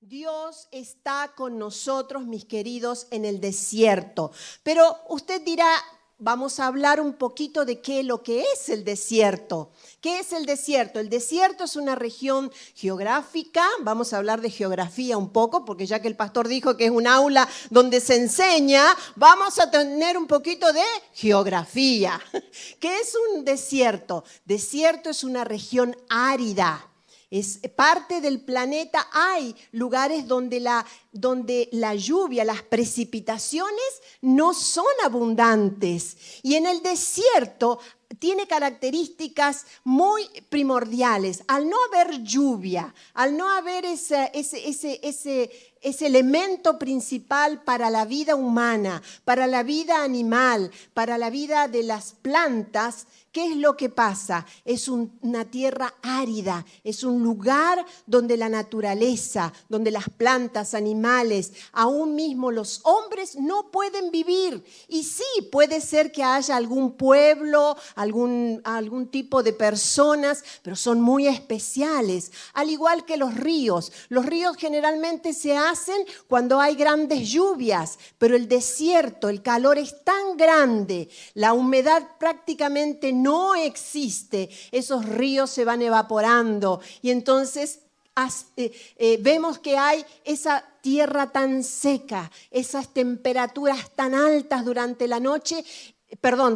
Dios está con nosotros, mis queridos, en el desierto. Pero usted dirá, vamos a hablar un poquito de lo que es el desierto. ¿Qué es el desierto? El desierto es una región geográfica. Vamos a hablar de geografía un poco, porque ya que el pastor dijo que es un aula donde se enseña, vamos a tener un poquito de geografía. ¿Qué es un desierto? Desierto es una región árida. Es parte del planeta. Hay lugares donde la lluvia, las precipitaciones no son abundantes. Y en el desierto tiene características muy primordiales. Al no haber lluvia, al no haber ese elemento principal para la vida humana, para la vida animal, para la vida de las plantas, ¿qué es lo que pasa? Es una tierra árida, es un lugar donde la naturaleza, donde las plantas, animales, aún mismo los hombres no pueden vivir. Y sí, puede ser que haya algún pueblo, algún tipo de personas, pero son muy especiales. Al igual que los ríos. Los ríos generalmente se hacen cuando hay grandes lluvias, pero el desierto, el calor es tan grande, la humedad prácticamente no existe, esos ríos se van evaporando y entonces vemos que hay esa tierra tan seca, esas temperaturas tan altas durante la noche,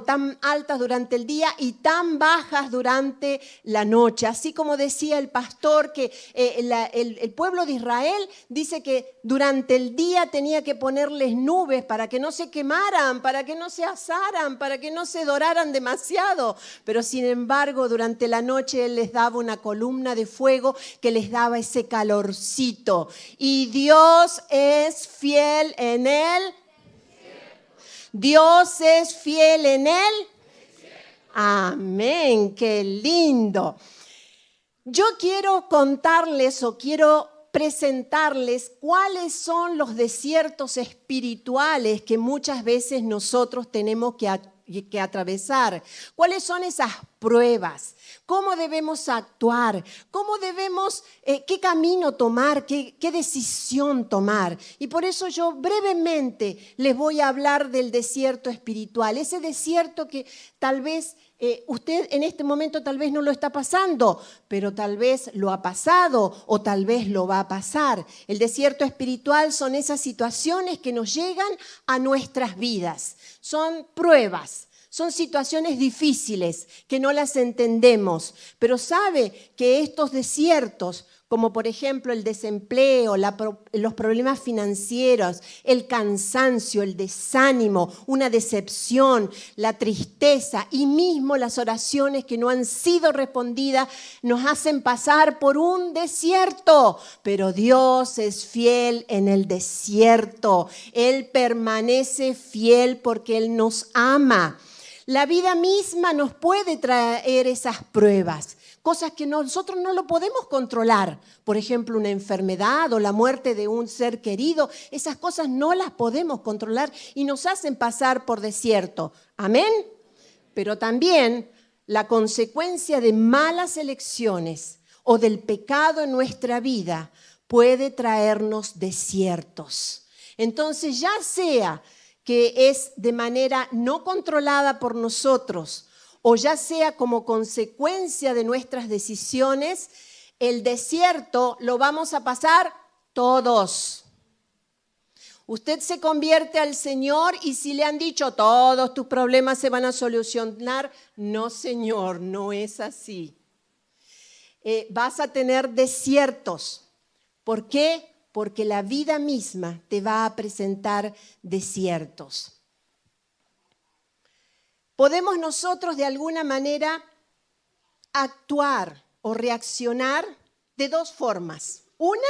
tan altas durante el día y tan bajas durante la noche. Así como decía el pastor que el pueblo de Israel dice que durante el día tenía que ponerles nubes para que no se quemaran, para que no se asaran, para que no se doraran demasiado. Pero sin embargo, durante la noche Él les daba una columna de fuego que les daba ese calorcito. Y Dios es fiel en él. Dios es fiel en él. Amén, qué lindo. Yo quiero contarles o quiero presentarles cuáles son los desiertos espirituales que muchas veces nosotros tenemos que atravesar. ¿Cuáles son esas pruebas? ¿Cómo debemos actuar? ¿Cómo debemos, qué camino tomar? ¿Qué decisión tomar? Y por eso yo brevemente les voy a hablar del desierto espiritual. Ese desierto que tal vez usted en este momento tal vez no lo está pasando, pero tal vez lo ha pasado o tal vez lo va a pasar. El desierto espiritual son esas situaciones que nos llegan a nuestras vidas. Son pruebas. Son situaciones difíciles que no las entendemos, pero sabe que estos desiertos, como por ejemplo el desempleo, los problemas financieros, el cansancio, el desánimo, una decepción, la tristeza y mismo las oraciones que no han sido respondidas, nos hacen pasar por un desierto. Pero Dios es fiel en el desierto. Él permanece fiel porque Él nos ama. La vida misma nos puede traer esas pruebas, cosas que nosotros no lo podemos controlar. Por ejemplo, una enfermedad o la muerte de un ser querido, esas cosas no las podemos controlar y nos hacen pasar por desierto. ¿Amén? Pero también la consecuencia de malas elecciones o del pecado en nuestra vida puede traernos desiertos. Entonces, ya sea que es de manera no controlada por nosotros, o ya sea como consecuencia de nuestras decisiones, el desierto lo vamos a pasar todos. Usted se convierte al Señor y si le han dicho todos tus problemas se van a solucionar, no, Señor, no es así. Vas a tener desiertos. ¿Por qué? Porque la vida misma te va a presentar desiertos. Podemos nosotros de alguna manera actuar o reaccionar de dos formas. Una,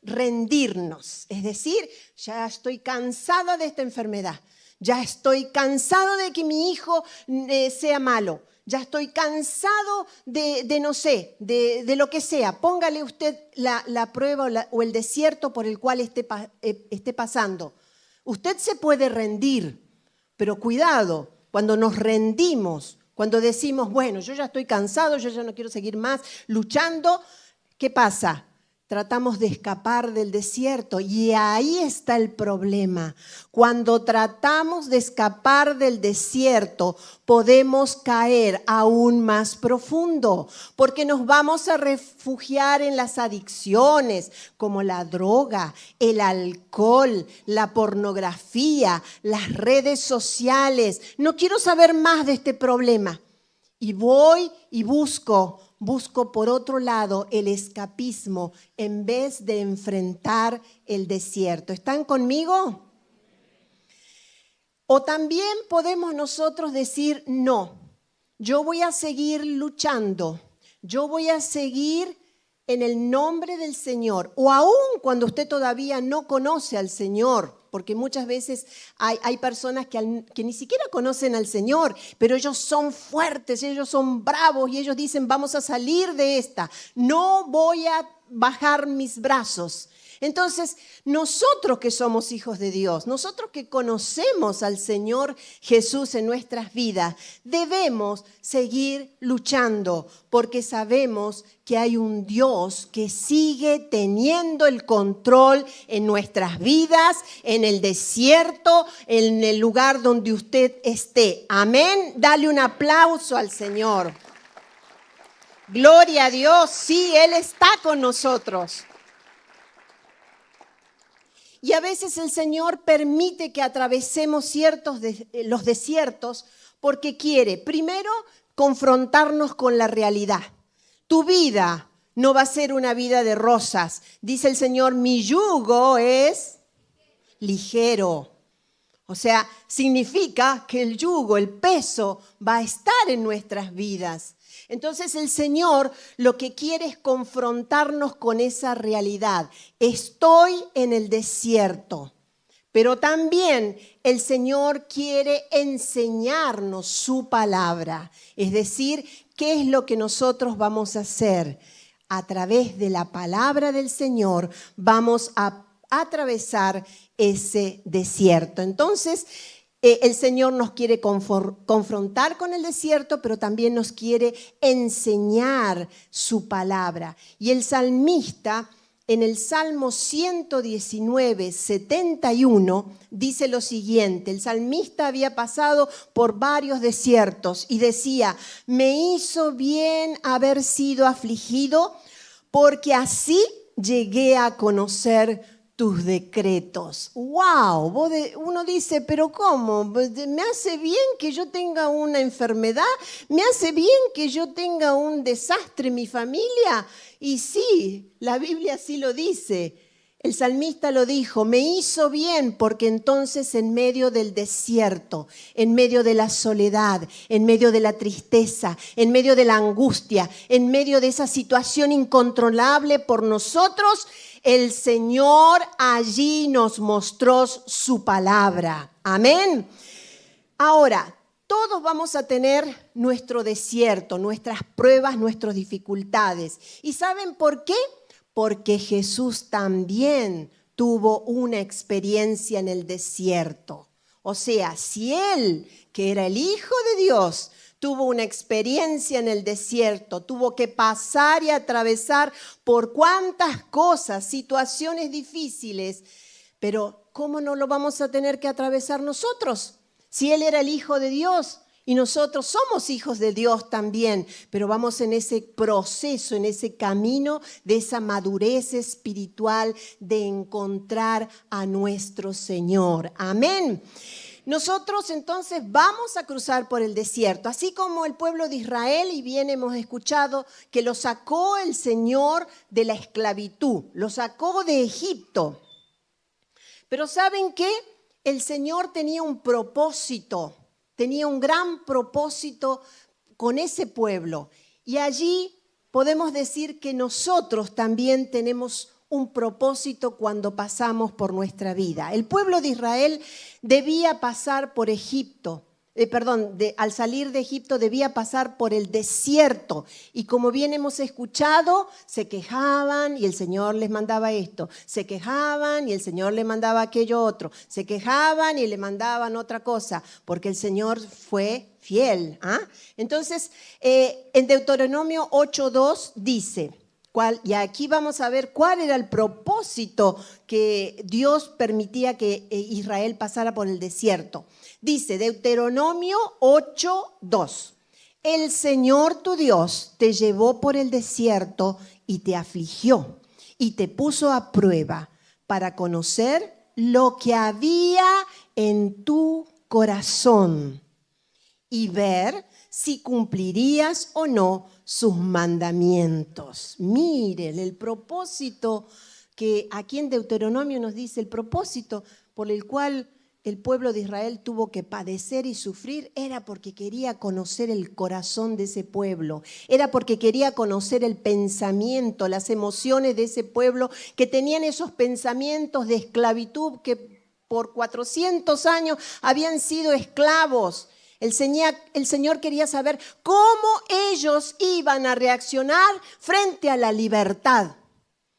rendirnos, es decir, ya estoy cansada de esta enfermedad, ya estoy cansado de que mi hijo sea malo, ya estoy cansado de no sé, de lo que sea. Póngale usted la prueba o el desierto por el cual esté pasando. Usted se puede rendir, pero cuidado, cuando nos rendimos, cuando decimos, bueno, yo ya estoy cansado, yo ya no quiero seguir más luchando, ¿qué pasa? Tratamos de escapar del desierto y ahí está el problema. Cuando tratamos de escapar del desierto, podemos caer aún más profundo, porque nos vamos a refugiar en las adicciones, como la droga, el alcohol, la pornografía, las redes sociales. No quiero saber más de este problema. Y voy y busco por otro lado el escapismo en vez de enfrentar el desierto. ¿Están conmigo? O también podemos nosotros decir, no, yo voy a seguir luchando, yo voy a seguir en el nombre del Señor. O aún cuando usted todavía no conoce al Señor, porque muchas veces hay personas que ni siquiera conocen al Señor, pero ellos son fuertes, ellos son bravos y ellos dicen, vamos a salir de esta, no voy a bajar mis brazos. Entonces, nosotros que somos hijos de Dios, nosotros que conocemos al Señor Jesús en nuestras vidas, debemos seguir luchando porque sabemos que hay un Dios que sigue teniendo el control en nuestras vidas, en el desierto, en el lugar donde usted esté. Amén. Dale un aplauso al Señor. Gloria a Dios. Sí, Él está con nosotros. Y a veces el Señor permite que atravesemos los desiertos porque quiere, primero, confrontarnos con la realidad. Tu vida no va a ser una vida de rosas. Dice el Señor, mi yugo es ligero. O sea, significa que el yugo, el peso, va a estar en nuestras vidas. Entonces el Señor lo que quiere es confrontarnos con esa realidad. Estoy en el desierto, pero también el Señor quiere enseñarnos su palabra. Es decir, ¿qué es lo que nosotros vamos a hacer? A través de la palabra del Señor vamos a atravesar ese desierto. Entonces, el Señor nos quiere confrontar con el desierto, pero también nos quiere enseñar su palabra. Y el salmista, en el Salmo 119, 71, dice lo siguiente. El salmista había pasado por varios desiertos y decía, me hizo bien haber sido afligido, porque así llegué a conocer tus decretos. ¡Wow! Uno dice, ¿pero cómo? ¿Me hace bien que yo tenga una enfermedad? ¿Me hace bien que yo tenga un desastre en mi familia? Y sí, la Biblia sí lo dice. El salmista lo dijo, me hizo bien porque entonces en medio del desierto, en medio de la soledad, en medio de la tristeza, en medio de la angustia, en medio de esa situación incontrolable por nosotros, el Señor allí nos mostró su palabra. Amén. Ahora, todos vamos a tener nuestro desierto, nuestras pruebas, nuestras dificultades. ¿Y saben por qué? Porque Jesús también tuvo una experiencia en el desierto. O sea, si Él, que era el Hijo de Dios, tuvo una experiencia en el desierto, tuvo que pasar y atravesar por cuántas cosas, situaciones difíciles, pero ¿cómo no lo vamos a tener que atravesar nosotros? Si Él era el Hijo de Dios y nosotros somos hijos de Dios también, pero vamos en ese proceso, en ese camino de esa madurez espiritual de encontrar a nuestro Señor. Amén. Nosotros entonces vamos a cruzar por el desierto, así como el pueblo de Israel, y bien hemos escuchado que lo sacó el Señor de la esclavitud, lo sacó de Egipto. Pero ¿saben qué? El Señor tenía un propósito, tenía un gran propósito con ese pueblo. Y allí podemos decir que nosotros también tenemos un propósito cuando pasamos por nuestra vida. El pueblo de Israel debía pasar por Egipto, al salir de Egipto debía pasar por el desierto. Y como bien hemos escuchado, se quejaban y el Señor les mandaba esto. Se quejaban y el Señor les mandaba aquello otro. Se quejaban y le mandaban otra cosa, porque el Señor fue fiel. Entonces, en Deuteronomio 8:2 dice, y aquí vamos a ver cuál era el propósito que Dios permitía que Israel pasara por el desierto. Dice Deuteronomio 8:2, el Señor tu Dios te llevó por el desierto y te afligió y te puso a prueba para conocer lo que había en tu corazón y ver si cumplirías o no sus mandamientos. Miren, el propósito que aquí en Deuteronomio nos dice, el propósito por el cual el pueblo de Israel tuvo que padecer y sufrir era porque quería conocer el corazón de ese pueblo, era porque quería conocer el pensamiento, las emociones de ese pueblo que tenían esos pensamientos de esclavitud que por 400 años habían sido esclavos. El Señor quería saber cómo ellos iban a reaccionar frente a la libertad,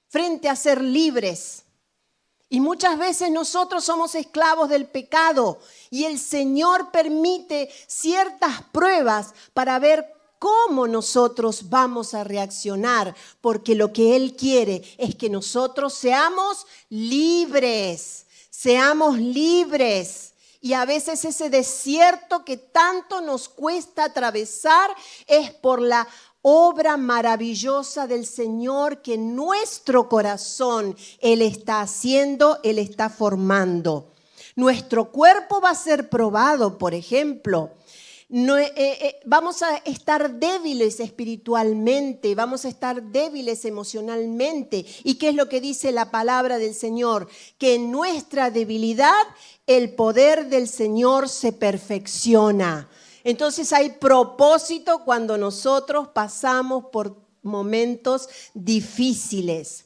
frente a ser libres. Y muchas veces nosotros somos esclavos del pecado y el Señor permite ciertas pruebas para ver cómo nosotros vamos a reaccionar, porque lo que Él quiere es que nosotros seamos libres, seamos libres. Y a veces ese desierto que tanto nos cuesta atravesar es por la obra maravillosa del Señor que en nuestro corazón Él está haciendo, Él está formando. Nuestro cuerpo va a ser probado, por ejemplo. Vamos a estar débiles espiritualmente, vamos a estar débiles emocionalmente. ¿Y qué es lo que dice la palabra del Señor? Que en nuestra debilidad el poder del Señor se perfecciona. Entonces hay propósito cuando nosotros pasamos por momentos difíciles.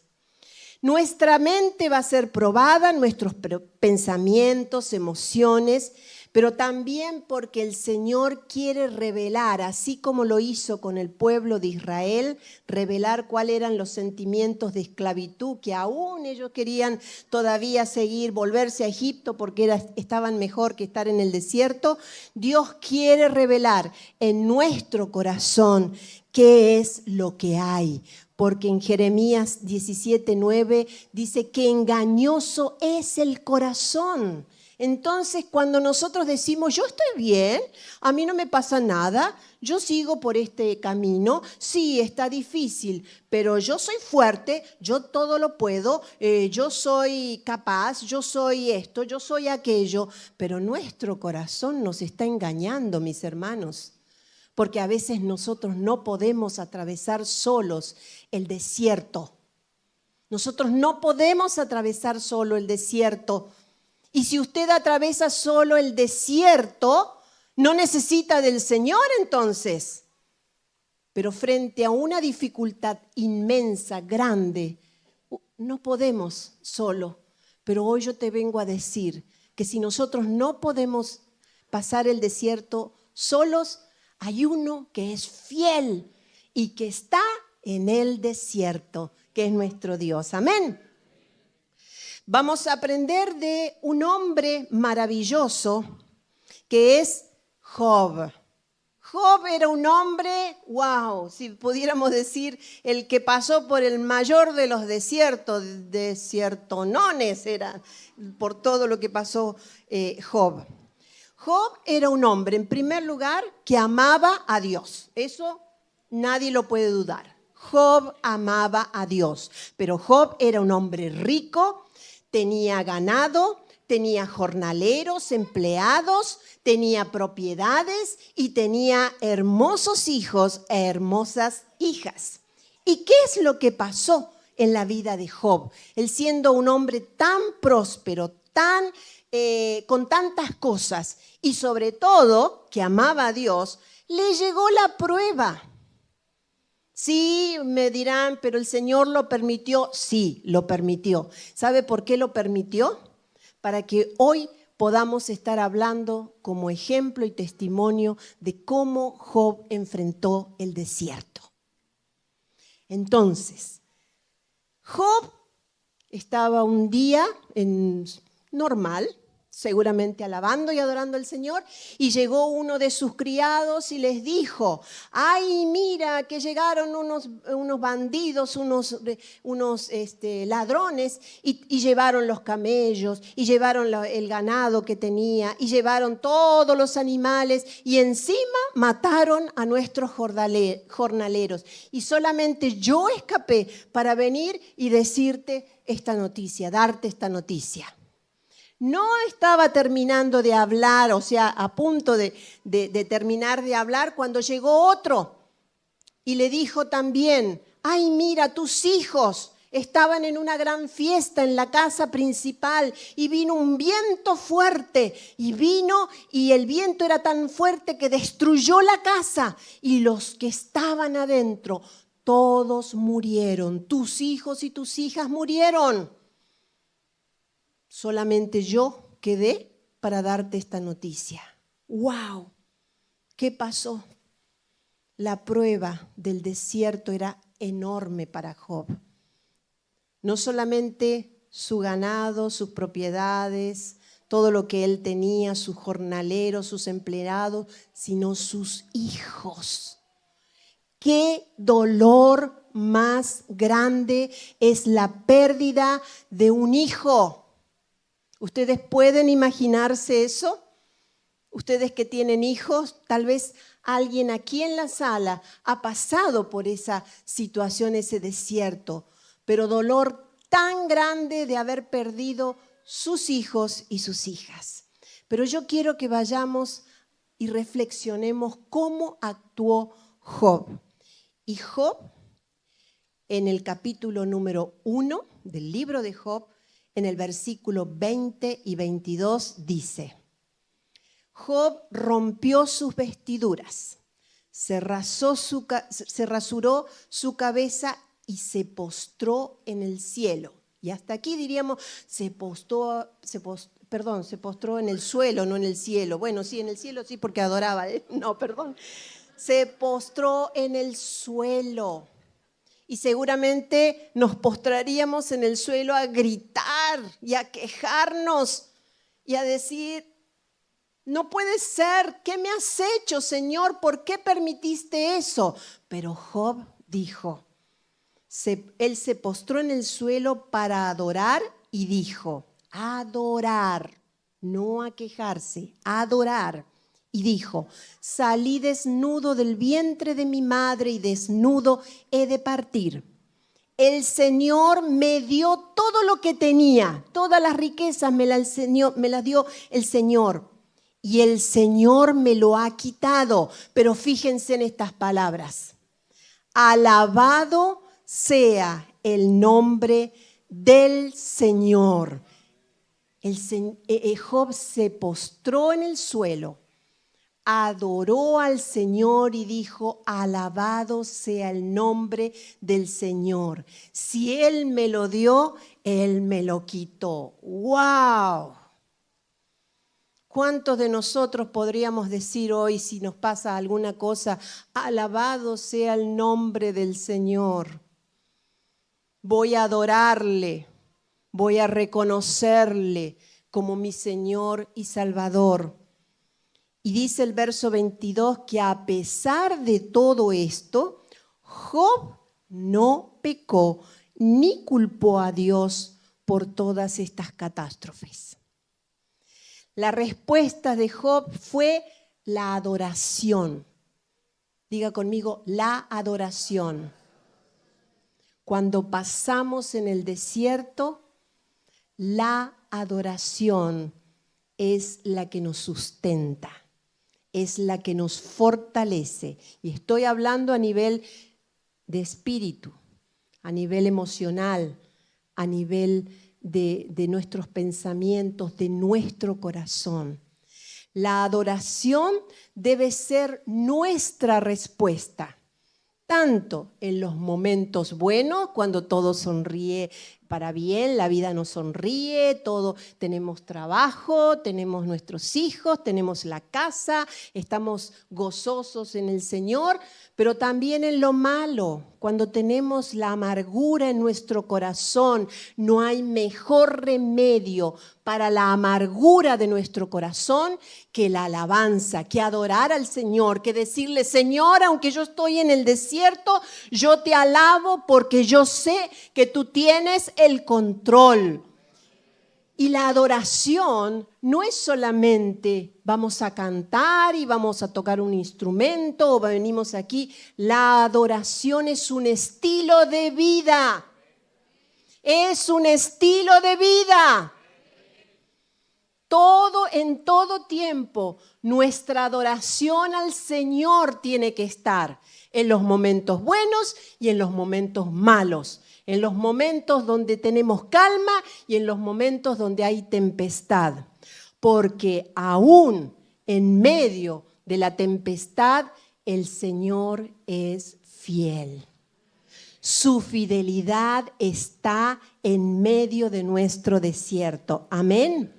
Nuestra mente va a ser probada, nuestros pensamientos, emociones, pero también porque el Señor quiere revelar, así como lo hizo con el pueblo de Israel, revelar cuáles eran los sentimientos de esclavitud, que aún ellos querían todavía seguir, volverse a Egipto porque estaban mejor que estar en el desierto. Dios quiere revelar en nuestro corazón qué es lo que hay. Porque en Jeremías 17:9 dice que engañoso es el corazón. Entonces, cuando nosotros decimos, yo estoy bien, a mí no me pasa nada, yo sigo por este camino, sí, está difícil, pero yo soy fuerte, yo todo lo puedo, yo soy capaz, yo soy esto, yo soy aquello, pero nuestro corazón nos está engañando, mis hermanos. Porque a veces nosotros no podemos atravesar solos el desierto. Nosotros no podemos atravesar solo el desierto. Y si usted atraviesa solo el desierto, no necesita del Señor entonces. Pero frente a una dificultad inmensa, grande, no podemos solo. Pero hoy yo te vengo a decir que si nosotros no podemos pasar el desierto solos, hay uno que es fiel y que está en el desierto, que es nuestro Dios. Amén. Vamos a aprender de un hombre maravilloso que es Job. Job era un hombre, wow, si pudiéramos decir, el que pasó por el mayor de los desiertos, desiertonones era por todo lo que pasó Job. Job era un hombre, en primer lugar, que amaba a Dios. Eso nadie lo puede dudar. Job amaba a Dios, pero Job era un hombre rico, tenía ganado, tenía jornaleros, empleados, tenía propiedades y tenía hermosos hijos e hermosas hijas. ¿Y qué es lo que pasó en la vida de Job? Él siendo un hombre tan próspero, con tantas cosas y sobre todo que amaba a Dios, le llegó la prueba. Sí, me dirán, pero el Señor lo permitió. Sí, lo permitió. ¿Sabe por qué lo permitió? Para que hoy podamos estar hablando como ejemplo y testimonio de cómo Job enfrentó el desierto. Entonces, Job estaba un día normal, seguramente alabando y adorando al Señor, y llegó uno de sus criados y les dijo: ay, mira que llegaron unos bandidos, unos ladrones, y llevaron los camellos, y llevaron el ganado que tenía, y llevaron todos los animales, y encima mataron a nuestros jornaleros. Y solamente yo escapé para venir y decirte esta noticia, darte esta noticia. No estaba terminando de hablar, o sea, a punto de terminar de hablar, cuando llegó otro y le dijo también: ay, mira, tus hijos estaban en una gran fiesta en la casa principal y vino un viento fuerte y el viento era tan fuerte que destruyó la casa y los que estaban adentro, todos murieron, tus hijos y tus hijas murieron. Solamente yo quedé para darte esta noticia. ¡Wow! ¿Qué pasó? La prueba del desierto era enorme para Job. No solamente su ganado, sus propiedades, todo lo que él tenía, sus jornaleros, sus empleados, sino sus hijos. ¡Qué dolor más grande es la pérdida de un hijo! ¿Ustedes pueden imaginarse eso? Ustedes que tienen hijos, tal vez alguien aquí en la sala ha pasado por esa situación, ese desierto, pero dolor tan grande de haber perdido sus hijos y sus hijas. Pero yo quiero que vayamos y reflexionemos cómo actuó Job. Y Job, en el capítulo número 1 del libro de Job, en el versículo 20 y 22 dice: Job rompió sus vestiduras, se rasuró su cabeza y se postró en el cielo. Y hasta aquí diríamos, se postró en el suelo, no en el cielo. Bueno, sí, en el cielo sí, porque adoraba. No, perdón. Se postró en el suelo. Y seguramente nos postraríamos en el suelo a gritar y a quejarnos y a decir: no puede ser, ¿qué me has hecho, Señor? ¿Por qué permitiste eso? Pero Job dijo, él se postró en el suelo para adorar y dijo: adorar, no a quejarse, adorar. Y dijo: salí desnudo del vientre de mi madre y desnudo he de partir. El Señor me dio todo lo que tenía, todas las riquezas me las dio el Señor. Y el Señor me lo ha quitado. Pero fíjense en estas palabras: alabado sea el nombre del Señor. Job se postró en el suelo, adoró al Señor y dijo: alabado sea el nombre del Señor. Si Él me lo dio, Él me lo quitó. ¡Wow! ¿Cuántos de nosotros podríamos decir hoy, si nos pasa alguna cosa: alabado sea el nombre del Señor? Voy a adorarle, voy a reconocerle como mi Señor y Salvador. Y dice el verso 22 que a pesar de todo esto, Job no pecó ni culpó a Dios por todas estas catástrofes. La respuesta de Job fue la adoración. Diga conmigo, la adoración. Cuando pasamos en el desierto, la adoración es la que nos sustenta, es la que nos fortalece. Y estoy hablando a nivel de espíritu, a nivel emocional, a nivel de nuestros pensamientos, de nuestro corazón. La adoración debe ser nuestra respuesta, tanto en los momentos buenos, cuando todo sonríe, para bien, la vida nos sonríe, todo, tenemos trabajo, tenemos nuestros hijos, tenemos la casa, estamos gozosos en el Señor, pero también en lo malo, cuando tenemos la amargura en nuestro corazón, no hay mejor remedio para la amargura de nuestro corazón que la alabanza, que adorar al Señor, que decirle, Señor, aunque yo estoy en el desierto, yo te alabo porque yo sé que tú tienes el control. Y la adoración no es solamente vamos a cantar y vamos a tocar un instrumento o venimos aquí. La adoración es un estilo de vida. Es un estilo de vida. En todo tiempo, nuestra adoración al Señor tiene que estar en los momentos buenos y en los momentos malos. En los momentos donde tenemos calma y en los momentos donde hay tempestad. Porque aún en medio de la tempestad, el Señor es fiel. Su fidelidad está en medio de nuestro desierto. Amén.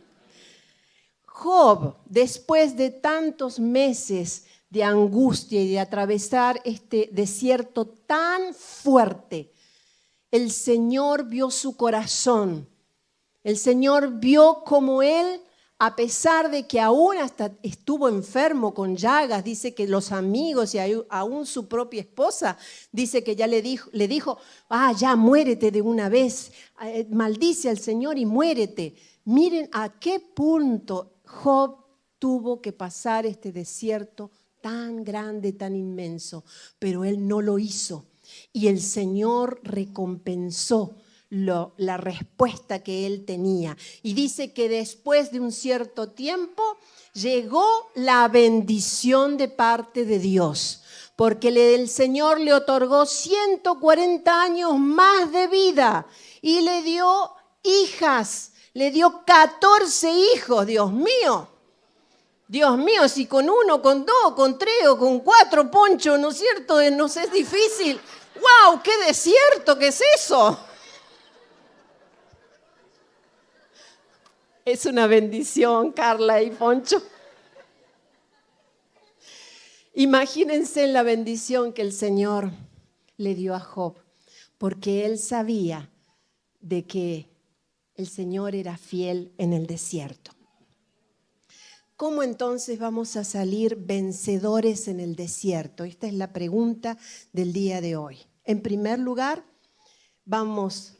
Job, después de tantos meses de angustia y de atravesar este desierto tan fuerte, el Señor vio su corazón. El Señor vio cómo él, a pesar de que aún hasta estuvo enfermo con llagas, dice que los amigos y aún su propia esposa, dice que ya le dijo, ya muérete de una vez, maldice al Señor y muérete. Miren a qué punto Job tuvo que pasar este desierto tan grande, tan inmenso, pero él no lo hizo. Y el Señor recompensó la respuesta que él tenía. Y dice que después de un cierto tiempo llegó la bendición de parte de Dios, porque el Señor le otorgó 140 años más de vida y le dio hijas, le dio 14 hijos, Dios mío. Dios mío, si con 1, con 2, con 3 o con 4 poncho, ¿no es cierto? Nos es difícil. ¡Wow! ¡Qué desierto! ¿Qué es eso? Es una bendición, Carla y Poncho. Imagínense la bendición que el Señor le dio a Job, porque él sabía de que el Señor era fiel en el desierto. ¿Cómo entonces vamos a salir vencedores en el desierto? Esta es la pregunta del día de hoy. En primer lugar, vamos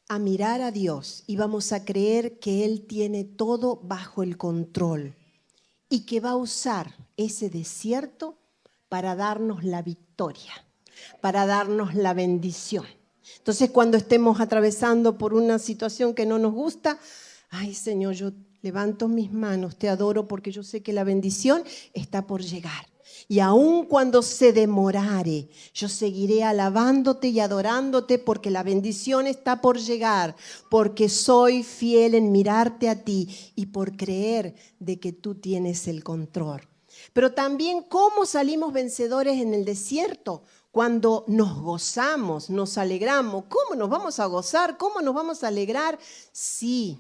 a mirar a Dios y vamos a creer que Él tiene todo bajo el control y que va a usar ese desierto para darnos la victoria, para darnos la bendición. Entonces, cuando estemos atravesando por una situación que no nos gusta, ay Señor, yo levanto mis manos, te adoro porque yo sé que la bendición está por llegar. Y aun cuando se demorare, yo seguiré alabándote y adorándote porque la bendición está por llegar, porque soy fiel en mirarte a ti y por creer de que tú tienes el control. Pero también, ¿cómo salimos vencedores en el desierto? Cuando nos gozamos, nos alegramos. ¿Cómo nos vamos a gozar? ¿Cómo nos vamos a alegrar? Sí,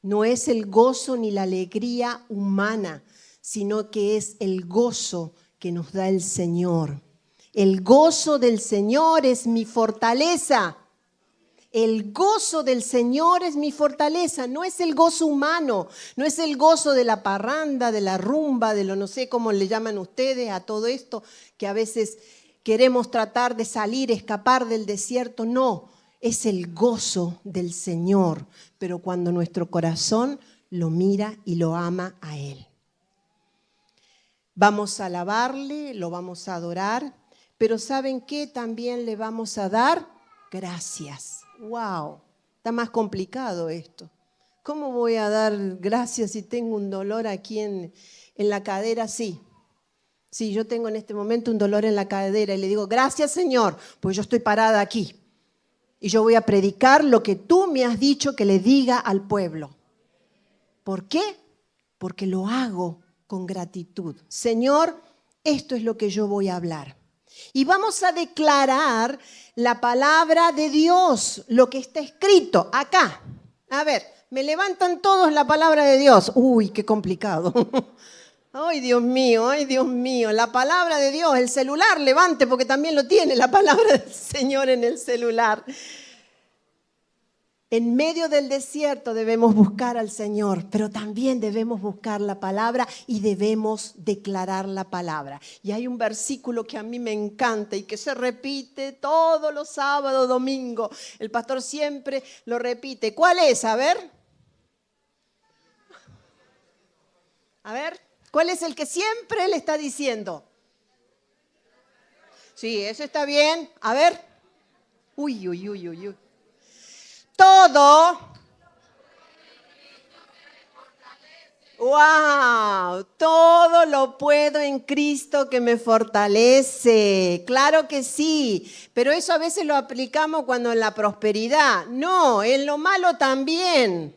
no es el gozo ni la alegría humana, sino que es el gozo que nos da el Señor. El gozo del Señor es mi fortaleza. El gozo del Señor es mi fortaleza, no es el gozo humano, no es el gozo de la parranda, de la rumba, de lo no sé cómo le llaman ustedes a todo esto, que a veces queremos tratar de salir, escapar del desierto. No, es el gozo del Señor, pero cuando nuestro corazón lo mira y lo ama a Él. Vamos a alabarle, lo vamos a adorar, pero ¿saben qué? También le vamos a dar gracias. ¡Wow! Está más complicado esto. ¿Cómo voy a dar gracias si tengo un dolor aquí en la cadera? Sí, yo tengo en este momento un dolor en la cadera y le digo, gracias Señor, pues yo estoy parada aquí. Y yo voy a predicar lo que tú me has dicho que le diga al pueblo. ¿Por qué? Porque lo hago con gratitud. Señor, esto es lo que yo voy a hablar. Y vamos a declarar la palabra de Dios, lo que está escrito acá. A ver, me levantan todos la palabra de Dios. Uy, qué complicado. Ay, Dios mío, la palabra de Dios, el celular, levante porque también lo tiene, la palabra del Señor en el celular. En medio del desierto debemos buscar al Señor, pero también debemos buscar la palabra y debemos declarar la palabra. Y hay un versículo que a mí me encanta y que se repite todos los sábados, domingos. El pastor siempre lo repite. ¿Cuál es? A ver, ¿cuál es el que siempre le está diciendo? Sí, ese está bien. A ver. Uy. Todo. ¡Wow! Todo lo puedo en Cristo que me fortalece. Claro que sí, pero eso a veces lo aplicamos cuando en la prosperidad. No, en lo malo también.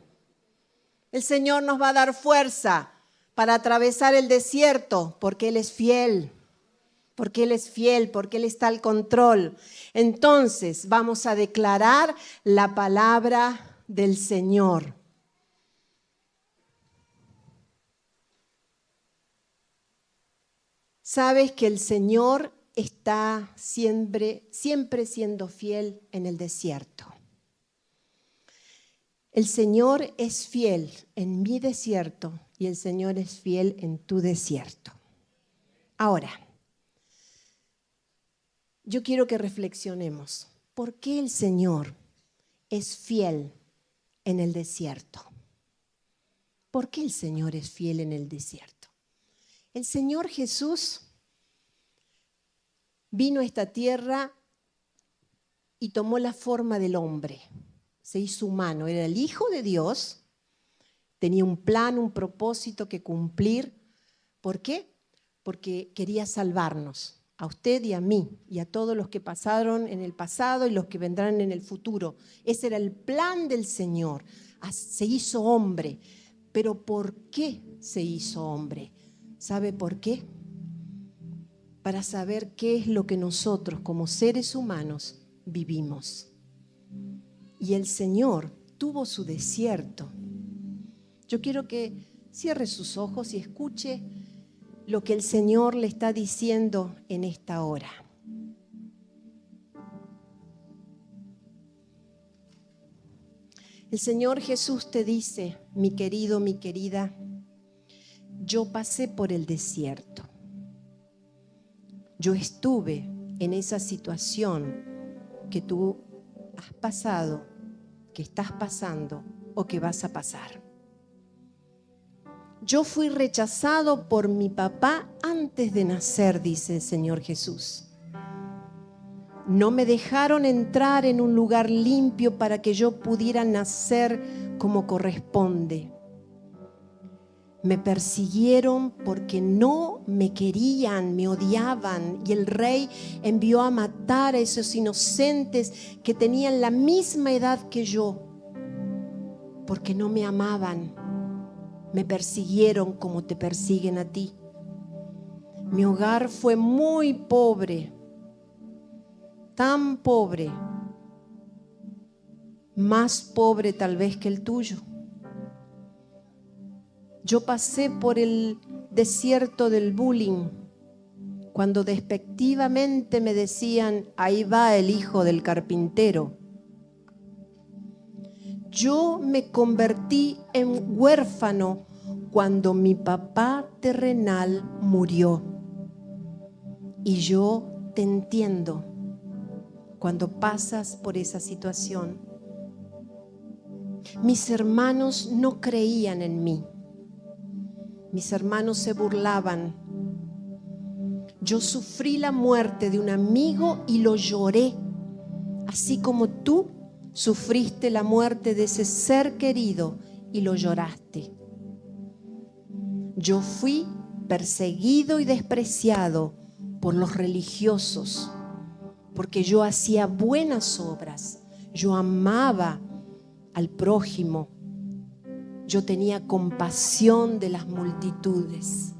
El Señor nos va a dar fuerza para atravesar el desierto porque Él es fiel. Porque Él es fiel, porque Él está al control. Entonces vamos a declarar la palabra del Señor. Sabes que el Señor está siempre siendo fiel en el desierto. El Señor es fiel en mi desierto y el Señor es fiel en tu desierto. Ahora, yo quiero que reflexionemos. ¿Por qué el Señor es fiel en el desierto? ¿Por qué el Señor es fiel en el desierto? El Señor Jesús vino a esta tierra y tomó la forma del hombre. Se hizo humano, era el Hijo de Dios, tenía un plan, un propósito que cumplir. ¿Por qué? Porque quería salvarnos, a usted y a mí, y a todos los que pasaron en el pasado y los que vendrán en el futuro. Ese era el plan del Señor. Se hizo hombre. ¿Pero por qué se hizo hombre? ¿Sabe por qué? Para saber qué es lo que nosotros como seres humanos vivimos. Y el Señor tuvo su desierto. Yo quiero que cierre sus ojos y escuche lo que el Señor le está diciendo en esta hora. El Señor Jesús te dice, mi querido, mi querida, yo pasé por el desierto. Yo estuve en esa situación que tú has pasado, que estás pasando o que vas a pasar. Yo fui rechazado por mi papá antes de nacer, dice el Señor Jesús. No me dejaron entrar en un lugar limpio para que yo pudiera nacer como corresponde. Me persiguieron porque no me querían, me odiaban, y el rey envió a matar a esos inocentes que tenían la misma edad que yo, porque no me amaban. Me persiguieron como te persiguen a ti. Mi hogar fue muy pobre, tan pobre, más pobre tal vez que el tuyo. Yo pasé por el desierto del bullying, cuando despectivamente me decían, ahí va el hijo del carpintero. Yo me convertí en huérfano cuando mi papá terrenal murió. Y yo te entiendo cuando pasas por esa situación. Mis hermanos no creían en mí. Mis hermanos se burlaban. Yo sufrí la muerte de un amigo y lo lloré, así como tú sufriste la muerte de ese ser querido y lo lloraste. Yo fui perseguido y despreciado por los religiosos, porque yo hacía buenas obras, yo amaba al prójimo. Yo tenía compasión de las multitudes.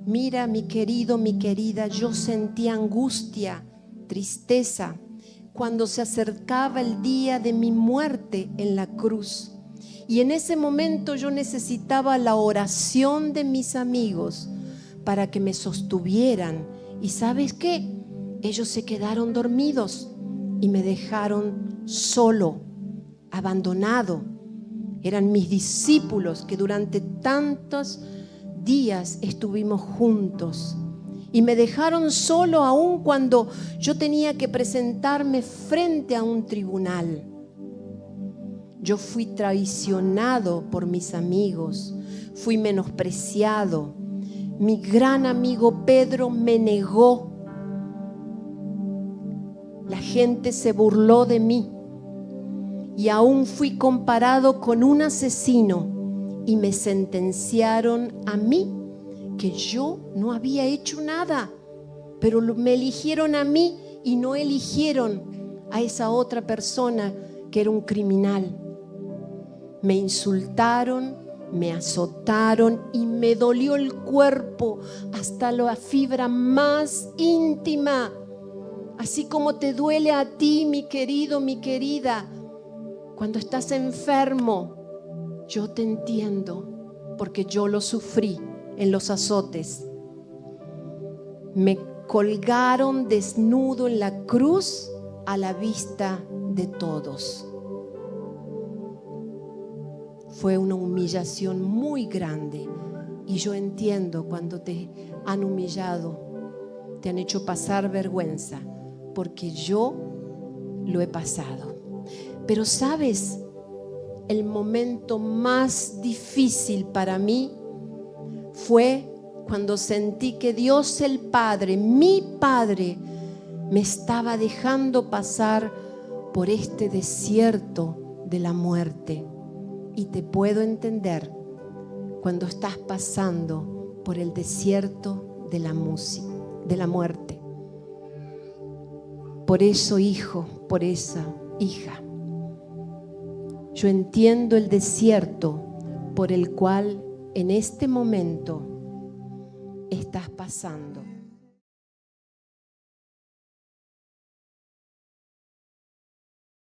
Mira, mi querido, mi querida, yo sentí angustia, tristeza, cuando se acercaba el día de mi muerte en la cruz. Y en ese momento yo necesitaba la oración de mis amigos para que me sostuvieran. ¿Y sabes qué? Ellos se quedaron dormidos y me dejaron solo, abandonado. Eran mis discípulos que durante tantos días estuvimos juntos. Y me dejaron solo aún cuando yo tenía que presentarme frente a un tribunal. Yo fui traicionado por mis amigos, fui menospreciado. Mi gran amigo Pedro me negó. La gente se burló de mí y aún fui comparado con un asesino y me sentenciaron a mí, que yo no había hecho nada, pero me eligieron a mí y no eligieron a esa otra persona que era un criminal. Me insultaron, me azotaron y me dolió el cuerpo hasta la fibra más íntima. Así como te duele a ti, mi querido, mi querida, cuando estás enfermo, yo te entiendo, porque yo lo sufrí en los azotes. Me colgaron desnudo en la cruz a la vista de todos. Fue una humillación muy grande y yo entiendo cuando te han humillado, te han hecho pasar vergüenza, porque yo lo he pasado. Pero ¿sabes? El momento más difícil para mí fue cuando sentí que Dios el Padre, mi Padre, me estaba dejando pasar por este desierto de la muerte. Y te puedo entender cuando estás pasando por el desierto de la muerte. Por eso, hijo, por esa hija, yo entiendo el desierto por el cual en este momento estás pasando.